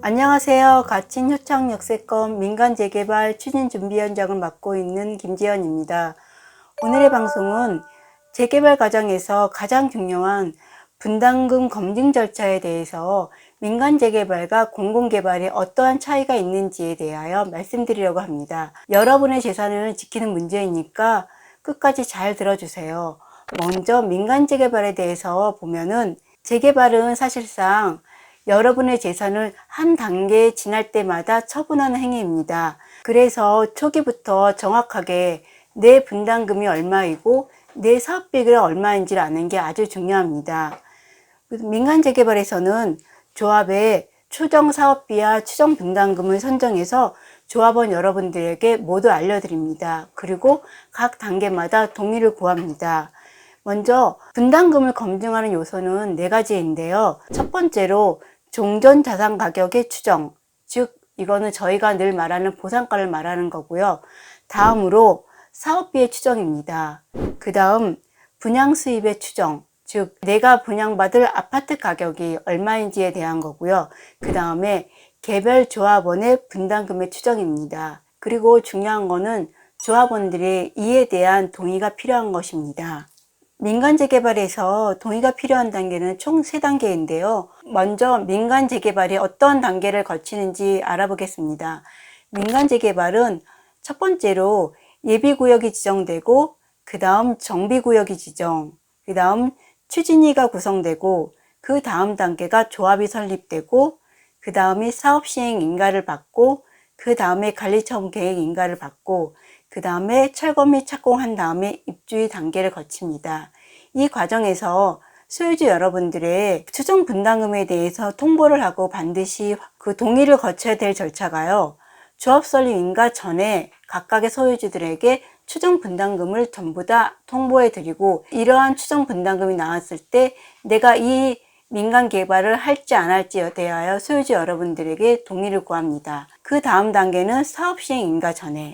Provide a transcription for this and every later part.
안녕하세요. 가칭 효창 역세권 민간 재개발 추진준비위원장을 맡고 있는 김지연입니다. 오늘의 방송은 재개발 과정에서 가장 중요한 분담금 검증 절차에 대해서 민간 재개발과 공공개발에 어떠한 차이가 있는지에 대하여 말씀드리려고 합니다. 여러분의 재산을 지키는 문제이니까 끝까지 잘 들어주세요. 먼저 민간 재개발에 대해서 보면은 재개발은 사실상 여러분의 재산을 한 단계 지날 때마다 처분하는 행위입니다. 그래서 초기부터 정확하게 내 분담금이 얼마이고 내 사업비가 얼마인지를 아는 게 아주 중요합니다. 민간 재개발에서는 조합의 추정 사업비와 추정 분담금을 선정해서 조합원 여러분들에게 모두 알려드립니다. 그리고 각 단계마다 동의를 구합니다. 먼저 분담금을 검증하는 요소는 4가지인데요. 첫 번째로 종전 자산 가격의 추정, 즉 이거는 저희가 늘 말하는 보상가를 말하는 거고요. 다음으로 사업비의 추정입니다. 그 다음 분양 수입의 추정, 즉 내가 분양받을 아파트 가격이 얼마인지에 대한 거고요. 그 다음에 개별 조합원의 분담금의 추정입니다. 그리고 중요한 거는 조합원들의 이에 대한 동의가 필요한 것입니다. 민간 재개발에서 동의가 필요한 단계는 총 3단계인데요. 먼저 민간 재개발이 어떤 단계를 거치는지 알아보겠습니다. 민간 재개발은 첫 번째로 예비구역이 지정되고 그 다음 정비구역이 지정, 그 다음 추진위가 구성되고 그 다음 단계가 조합이 설립되고 그 다음이 사업시행 인가를 받고 그 다음에 관리처분 계획 인가를 받고 그 다음에 철거 및 착공한 다음에 입주의 단계를 거칩니다. 이 과정에서 소유주 여러분들의 추정 분담금에 대해서 통보를 하고 반드시 그 동의를 거쳐야 될 절차가요. 조합 설립 인가 전에 각각의 소유주들에게 추정 분담금을 전부 다 통보해 드리고 이러한 추정 분담금이 나왔을 때 내가 이 민간 개발을 할지 안 할지에 대하여 소유주 여러분들에게 동의를 구합니다. 그 다음 단계는 사업 시행 인가 전에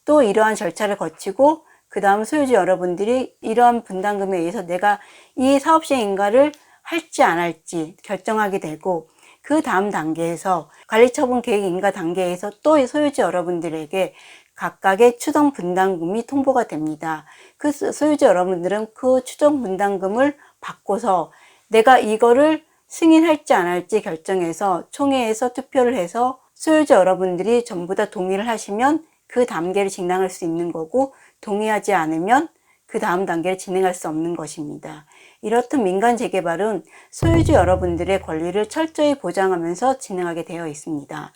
또 이러한 절차를 거치고 그 다음 소유주 여러분들이 이러한 분담금에 의해서 내가 이 사업 시행 인가를 할지 안 할지 결정하게 되고 그 다음 단계에서 관리처분 계획 인가 단계에서 또 소유주 여러분들에게 각각의 추정 분담금이 통보가 됩니다. 그 소유주 여러분들은 그 추정 분담금을 받고서 내가 이거를 승인할지 안 할지 결정해서 총회에서 투표를 해서 소유주 여러분들이 전부 다 동의를 하시면 그 단계를 진행할 수 있는 거고 동의하지 않으면 그 다음 단계를 진행할 수 없는 것입니다. 이렇듯 민간 재개발은 소유주 여러분들의 권리를 철저히 보장하면서 진행하게 되어 있습니다.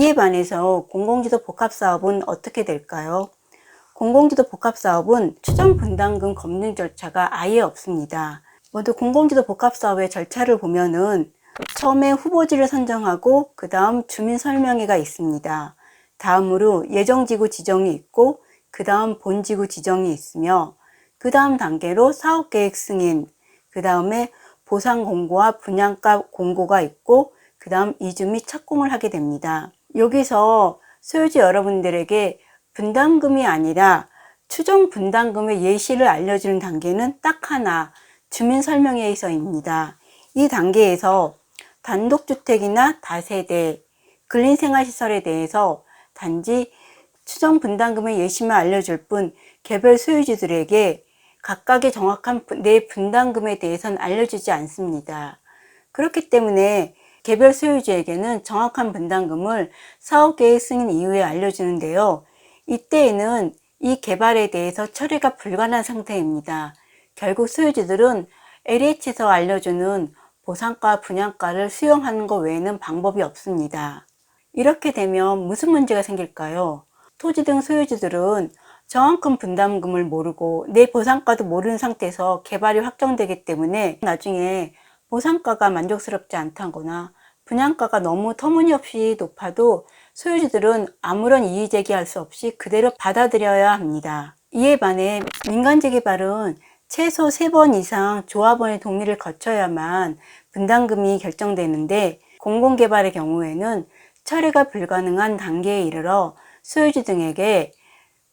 이에 반해서 공공지도 복합사업은 어떻게 될까요? 공공지도 복합사업은 추정 분담금 검증 절차가 아예 없습니다. 먼저 공공지도 복합사업의 절차를 보면은 처음에 후보지를 선정하고 그 다음 주민설명회가 있습니다. 다음으로 예정지구 지정이 있고 그 다음 본지구 지정이 있으며 그 다음 단계로 사업계획 승인, 그 다음에 보상 공고와 분양가 공고가 있고 그 다음 이주 및 착공을 하게 됩니다. 여기서 소유주 여러분들에게 분담금이 아니라 추정 분담금의 예시를 알려주는 단계는 딱 하나, 주민설명회에서입니다. 이 단계에서 단독주택이나 다세대, 근린생활시설에 대해서 단지 추정 분담금의 예시만 알려줄 뿐 개별 소유주들에게 각각의 정확한 내 분담금에 대해서는 알려주지 않습니다. 그렇기 때문에 개별 소유주에게는 정확한 분담금을 사업계획 승인 이후에 알려주는데요. 이때에는 이 개발에 대해서 처리가 불가능한 상태입니다. 결국 소유주들은 LH에서 알려주는 보상가, 분양가를 수용하는 것 외에는 방법이 없습니다. 이렇게 되면 무슨 문제가 생길까요? 토지 등 소유주들은 정확한 분담금을 모르고 내 보상가도 모르는 상태에서 개발이 확정되기 때문에 나중에 보상가가 만족스럽지 않다거나 분양가가 너무 터무니없이 높아도 소유주들은 아무런 이의제기할 수 없이 그대로 받아들여야 합니다. 이에 반해 민간 재개발은 최소 3번 이상 조합원의 동의를 거쳐야만 분담금이 결정되는데 공공개발의 경우에는 처리가 불가능한 단계에 이르러 소유주 등에게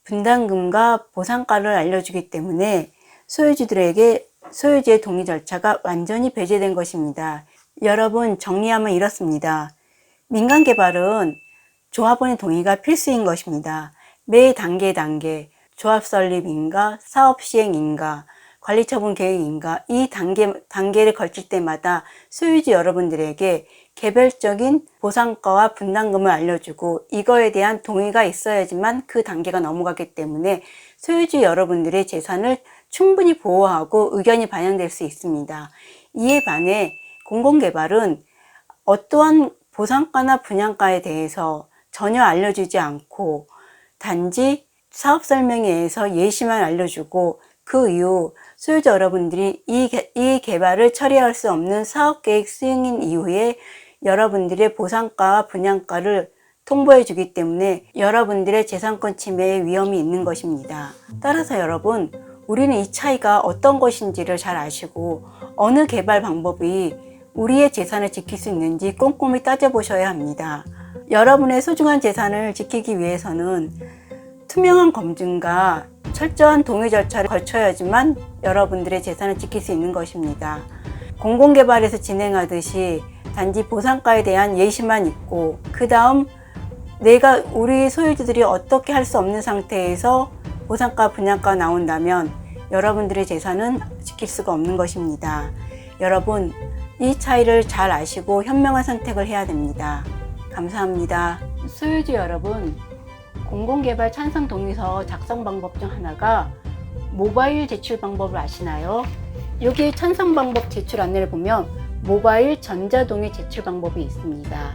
분담금과 보상가를 알려주기 때문에 소유주들에게 소유주의 동의 절차가 완전히 배제된 것입니다. 여러분, 정리하면 이렇습니다. 민간 개발은 조합원의 동의가 필수인 것입니다. 매 단계 조합 설립인가, 사업 시행인가, 관리 처분 계획인가 이 단계를 거칠 때마다 소유주 여러분들에게 개별적인 보상가와 분담금을 알려주고 이거에 대한 동의가 있어야지만 그 단계가 넘어가기 때문에 소유주 여러분들의 재산을 충분히 보호하고 의견이 반영될 수 있습니다. 이에 반해 공공개발은 어떠한 보상가나 분양가에 대해서 전혀 알려주지 않고 단지 사업 설명회에서 예시만 알려주고 그 이후 소유자 여러분들이 이 개발을 처리할 수 없는 사업계획 수행인 이후에 여러분들의 보상가와 분양가를 통보해 주기 때문에 여러분들의 재산권 침해의 위험이 있는 것입니다. 따라서 여러분, 우리는 이 차이가 어떤 것인지를 잘 아시고 어느 개발 방법이 우리의 재산을 지킬 수 있는지 꼼꼼히 따져보셔야 합니다. 여러분의 소중한 재산을 지키기 위해서는 투명한 검증과 철저한 동의 절차를 거쳐야지만 여러분들의 재산을 지킬 수 있는 것입니다. 공공개발에서 진행하듯이 단지 보상가에 대한 예시만 있고 그 다음 우리 소유주들이 어떻게 할 수 없는 상태에서 보상가, 분양가 나온다면 여러분들의 재산은 지킬 수가 없는 것입니다. 여러분, 이 차이를 잘 아시고 현명한 선택을 해야 됩니다. 감사합니다. 소유주 여러분, 공공개발 찬성 동의서 작성 방법 중 하나가 모바일 제출 방법을 아시나요? 여기 찬성 방법 제출 안내를 보면 모바일 전자동의 제출 방법이 있습니다.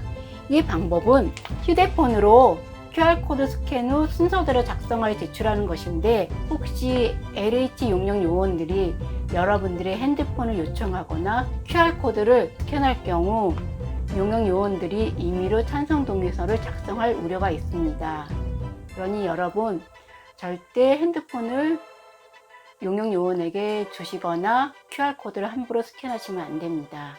이 방법은 휴대폰으로 QR코드 스캔 후 순서대로 작성하여 제출하는 것인데 혹시 LH 용역 요원들이 여러분들의 핸드폰을 요청하거나 QR코드를 스캔할 경우 용역 요원들이 임의로 찬성 동의서를 작성할 우려가 있습니다. 그러니 여러분 절대 핸드폰을 용역 요원에게 주시거나 QR코드를 함부로 스캔하시면 안 됩니다.